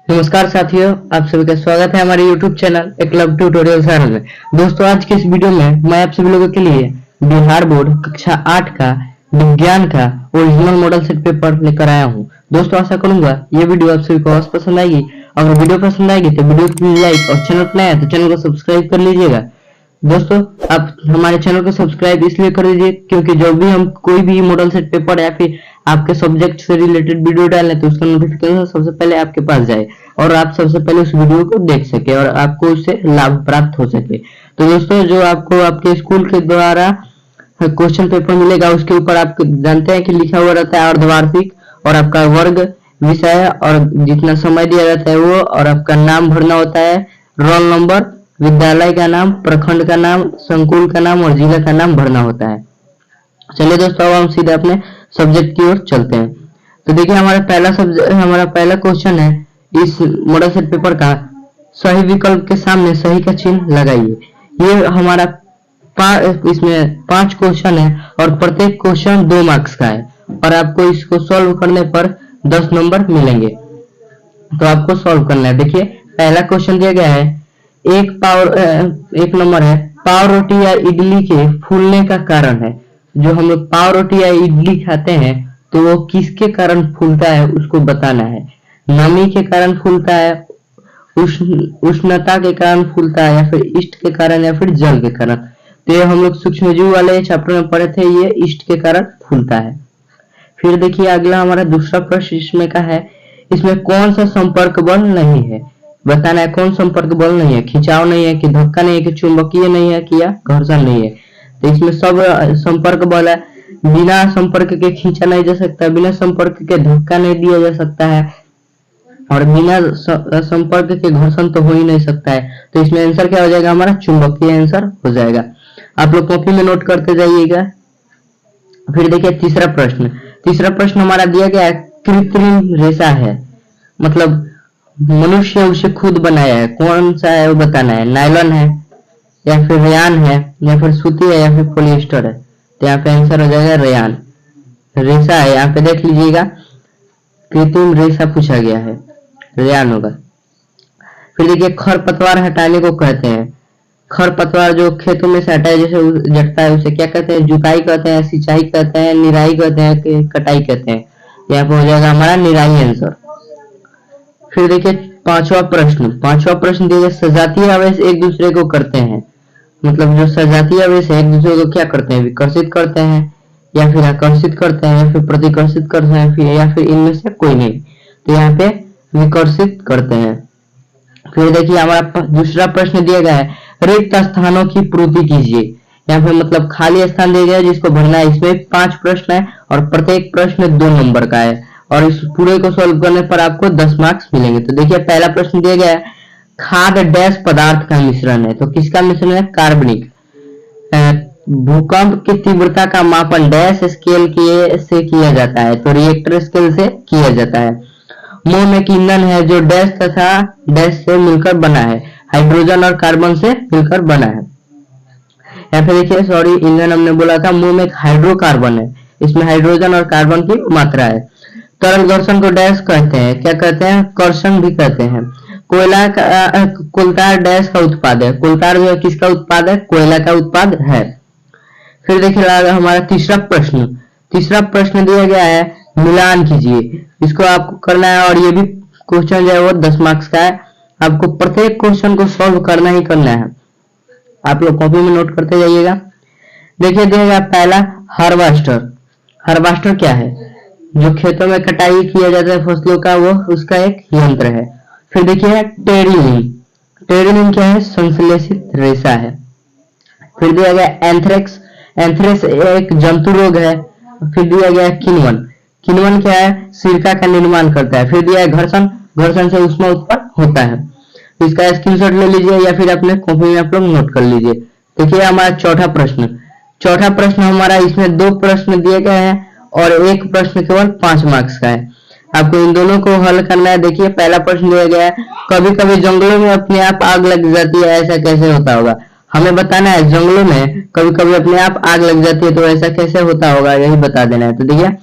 नमस्कार साथियों, आप सभी का स्वागत है हमारे YouTube channel Eklavya tutorial channel में। दोस्तों, आज के इस वीडियो में मैं आप सभी लोगों के लिए बिहार बोर्ड कक्षा 8 का विज्ञान का ओरिजिनल मॉडल सेट पेपर लेकर आया हूं। दोस्तों, आशा करूंगा ये वीडियो आप सभी को अवश्य पसंद आएगी। अगर वीडियो पसंद आएगी तो वीडियो को लाइक और चैनल पर नया है तो चैनल को सब्सक्राइब कर लीजिएगा। दोस्तों, आप हमारे चैनल को सब्सक्राइब इसलिए कर दीजिए क्योंकि जब भी हम कोई भी मॉडल सेट पेपर या फिर आपके सब्जेक्ट से रिलेटेड वीडियो डालें तो उसका नोटिफिकेशन सबसे पहले आपके पास जाए और आप सबसे पहले उस वीडियो को देख सके और आपको उससे लाभ प्राप्त हो सके। तो दोस्तों, जो आपको आपके स्कूल के द्वारा क्वेश्चन पेपर मिलेगा उसके ऊपर आप जानते हैं कि लिखा हुआ रहता है अर्धवार्षिक और आपका वर्ग विषय और जितना समय दिया जाता है वो, और आपका नाम भरना होता है, रोल नंबर, विद्यालय का नाम, प्रखंड का नाम, संकुल का नाम और जिला का नाम भरना होता है। चलिए दोस्तों, अब हम सीधे अपने सब्जेक्ट की ओर चलते हैं। तो देखिए, हमारा पहला क्वेश्चन है, इस मॉडल सेट पेपर का सही विकल्प के सामने सही का चिन्ह लगाइए। ये हमारा इसमें 5 क्वेश्चन है और प्रत्येक क्वेश्चन 2 मार्क्स का है और आपको इसको सॉल्व करने पर 10 नंबर मिलेंगे। तो आपको सॉल्व करना है। देखिए, पहला क्वेश्चन दिया गया है, एक नंबर है, पाव रोटी या इडली के फूलने का कारण है। जो हम लोग पाव रोटी या इडली खाते हैं तो वो किसके कारण फूलता है उसको बताना है। नमी के कारण फूलता है, उष्णता के कारण फूलता है, या फिर ईस्ट के कारण, या फिर जल के कारण। तो ये हम लोग सूक्ष्म जीव वाले चैप्टर में पढ़े थे, ये ईस्ट के कारण फूलता है। फिर देखिए, अगला हमारा दूसरा प्रश्न इसमें का है, इसमें कौन सा संपर्क बल नहीं है। बताना है कौन संपर्क बल नहीं है। खिंचाव नहीं है, कि धक्का नहीं है, कि चुंबकीय नहीं है, कि या घर्षण नहीं है। तो इसमें सब संपर्क बल है। बिना संपर्क के खींचा नहीं जा सकता, बिना संपर्क के धक्का नहीं दिया जा सकता है और बिना संपर्क के घर्षण तो हो ही नहीं सकता है। तो इसमें आंसर क्या हो जाएगा, हमारा चुंबकीय आंसर हो जाएगा। आप लोग कॉपी में नोट करते जाइएगा। फिर देखिए, तीसरा प्रश्न हमारा दिया गया है, कृत्रिम रेशा है, मतलब मनुष्य उसे खुद बनाया है, कौन सा है वो बताना है। नायलॉन है, या फिर रेयान है, या फिर सूती है, या फिर पॉलिएस्टर है। तो यहाँ पे आंसर हो जाएगा रेयान। रेशा है, यहाँ पे देख लीजिएगा, कृत्रिम रेशा पूछा गया है, रेयान होगा। फिर देखिए, खरपतवार हटाने को कहते हैं। खरपतवार जो खेतों में से हटाए जैसे जटता है उसे क्या कहते हैं, जुताई कहते हैं, सिंचाई कहते हैं, निराई कहते हैं, कटाई कहते हैं। यहाँ पे हो जाएगा हमारा निराई आंसर। फिर देखिए, पांचवा प्रश्न दिया, सजातीय आवेश एक दूसरे को करते हैं, मतलब जो सजातीय आवेश है एक दूसरे को क्या करते हैं, विकर्षित करते हैं, या फिर आकर्षित करते हैं, या फिर प्रतिकर्षित करते हैं, या फिर इनमें से कोई नहीं। तो यहाँ पे विकर्षित करते हैं। फिर देखिए, हमारा दूसरा प्रश्न दिया गया है, रिक्त स्थानों की पूर्ति कीजिए। यहाँ पे मतलब खाली स्थान दिया गया है जिसको भरना है। इसमें 5 प्रश्न है और प्रत्येक प्रश्न 2 नंबर का है और इस पूरे को सॉल्व करने पर आपको 10 मार्क्स मिलेंगे। तो देखिए, पहला प्रश्न दिया गया है, खाद डैश पदार्थ का मिश्रण है। तो किसका मिश्रण है, कार्बनिक। भूकंप की तीव्रता का मापन डैश स्केल से किया जाता है। तो रिएक्टर स्केल से किया जाता है। मोम एक ईंधन है जो डैश तथा डैश से मिलकर बना है, हाइड्रोजन और कार्बन से मिलकर बना है। यहाँ पे देखिए, सॉरी, ईंधन हमने बोला था, मोम एक हाइड्रोकार्बन है, इसमें हाइड्रोजन और कार्बन की मात्रा है। तरल घर्षण को डैश कहते हैं, क्या कहते हैं, कर्षण भी कहते हैं। कोलतार डैश का उत्पाद है। कोलतार जो है किसका उत्पाद है, कोयला का उत्पाद है। फिर देखिए, हमारा तीसरा प्रश्न दिया गया है, मिलान कीजिए। इसको आपको करना है और ये भी क्वेश्चन जो है वो 10 मार्क्स का है। आपको प्रत्येक क्वेश्चन को सॉल्व करना ही करना है। आप लोग कॉपी में नोट करते जाइएगा। देखिए, दिया पहला हार्वेस्टर क्या है, जो खेतों में कटाई किया जाता है फसलों का, वो उसका एक यंत्र है। फिर देखिए, टेरिलिन क्या है, संश्लेषित रेशा है। फिर दिया गया एंथ्रेक्स एक जंतु रोग है। फिर दिया गया किण्वन क्या है, सिरका का निर्माण करता है। फिर दिया है घर्षण से ऊष्मा उत्पन्न होता है। इसका स्क्रीनशॉट ले लीजिए या फिर अपने कॉपी में आप लोग नोट कर लीजिए। देखिए, हमारा चौथा प्रश्न हमारा, इसमें 2 प्रश्न दिए गए हैं और एक प्रश्न केवल 5 मार्क्स का है। आपको इन दोनों को हल करना है। देखिए, पहला प्रश्न दिया गया है, कभी कभी जंगलों में अपने आप आग लग जाती है, ऐसा कैसे होता होगा। हमें बताना है, जंगलों में कभी कभी अपने आप आग लग जाती है तो ऐसा कैसे होता होगा, यही बता देना है। तो देखिए,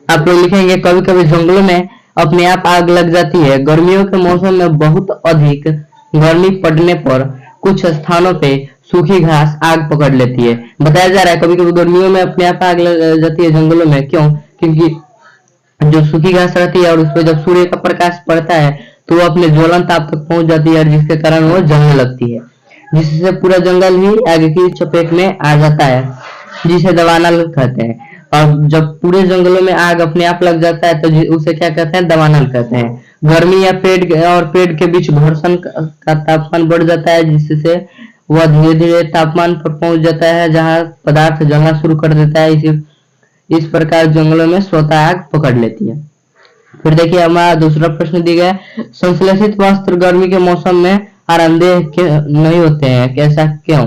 आप लोग लिखेंगे, कभी कभी जंगलों में अपने आप आग लग जाती है। गर्मियों के मौसम में बहुत अधिक गर्मी पड़ने पर कुछ स्थानों पे सूखी घास आग पकड़ लेती है। बताया जा रहा है कभी कभी गर्मियों में अपने आप आग लग जाती है जंगलों में। क्यों? क्योंकि जो सूखी घास रहती है और उसपे जब सूर्य का प्रकाश पड़ता है तो वो अपने ज्वलन ताप तक पहुंच जाती है, जिसके कारण वो जलने लगती है, जिससे पूरा जंगल ही आग की चपेट में आ जाता है, जिसे दवानल कहते हैं। और जब पूरे जंगलों में आग अपने आप लग जाता है तो उसे क्या कहते हैं? दवानल कहते हैं। गर्मी या पेड़ के बीच घर्षण का तापमान बढ़ जाता है, जिससे वह धीरे धीरे तापमान पर पहुंच जाता है जहां पदार्थ जलना शुरू कर देता है। इस प्रकार जंगलों में स्वतः आग पकड़ लेती है। फिर देखिए हमारा दूसरा प्रश्न दिया गया है, संश्लेषित वस्त्र गर्मी के मौसम में आरामदेह नहीं होते हैं, कैसा क्यों?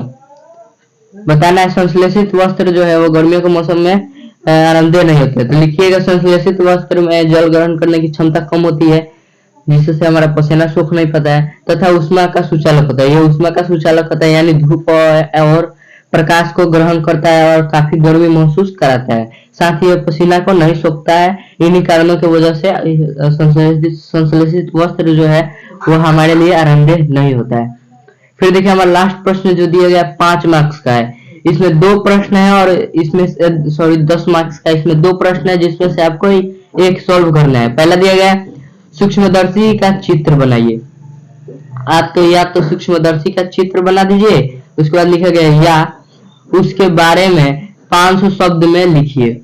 बताना है। संश्लेषित वस्त्र जो है वो गर्मियों के मौसम में आरामदेह नहीं होते। तो लिखिएगा, संश्लेषित वस्त्र में जल ग्रहण करने की क्षमता कम होती है, जिससे हमारा पसीना सूख नहीं पाता है, तथा ऊष्मा का सुचालक होता है। ये ऊष्मा का सुचालक होता है, यानी धूप और प्रकाश को ग्रहण करता है और काफी गर्मी महसूस कराता है। साथ ही पसीना को नहीं सोखता है। इन्हीं कारणों की वजह से संश्लेषित वस्त्र जो है वो हमारे लिए आरामदेह नहीं होता है। फिर देखिए हमारा लास्ट प्रश्न जो दिया गया 5 मार्क्स का है। इसमें 2 प्रश्न है और इसमें 10 मार्क्स का। इसमें 2 प्रश्न है जिसमें से आपको एक सॉल्व करना है। पहला दिया गया सूक्ष्मदर्शी का चित्र बनाइए। आपको या तो सूक्ष्मदर्शी का चित्र बना दीजिए, उसके बाद लिखा गया या उसके बारे में 500 शब्द में लिखिए।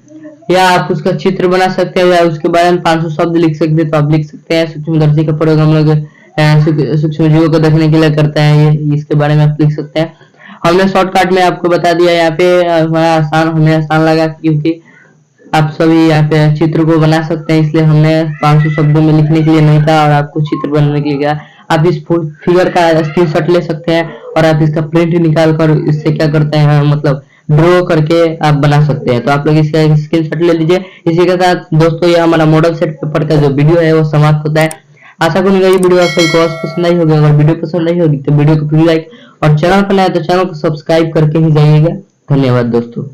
या आप उसका चित्र बना सकते हैं या उसके बारे में 500 शब्द लिख सकते हैं। तो आप लिख सकते हैं। सूक्ष्मदर्शी का प्रयोग हम लोग सूक्ष्म जीवों को देखने के लिए करते हैं, ये इसके बारे में आप लिख सकते हैं। हमने शॉर्टकट में आपको बता दिया। यहाँ पे हमें आसान लगा क्योंकि आप सभी यहाँ पे चित्र को बना सकते हैं, इसलिए हमने 500 शब्दों में लिखने के लिए नहीं था और आपको चित्र बनाने के लिए कहा। आप इस फिगर का स्क्रीनशॉट ले सकते हैं और आप इसका प्रिंट निकाल कर इससे क्या करते हैं, मतलब ड्रॉ करके आप बना सकते हैं। तो आप लोग इसका स्क्रीनशॉट ले लीजिए। इसी के साथ दोस्तों ये हमारा मॉडल सेट पेपर का जो वीडियो है वो समाप्त होता है। आशा करूंगा ये वीडियो आपको पसंद आई होगी। अगर वीडियो पसंद नहीं होगी तो वीडियो को प्लीज लाइक और चैनल पर नया तो चैनल को सब्सक्राइब करके ही जाइएगा। धन्यवाद दोस्तों।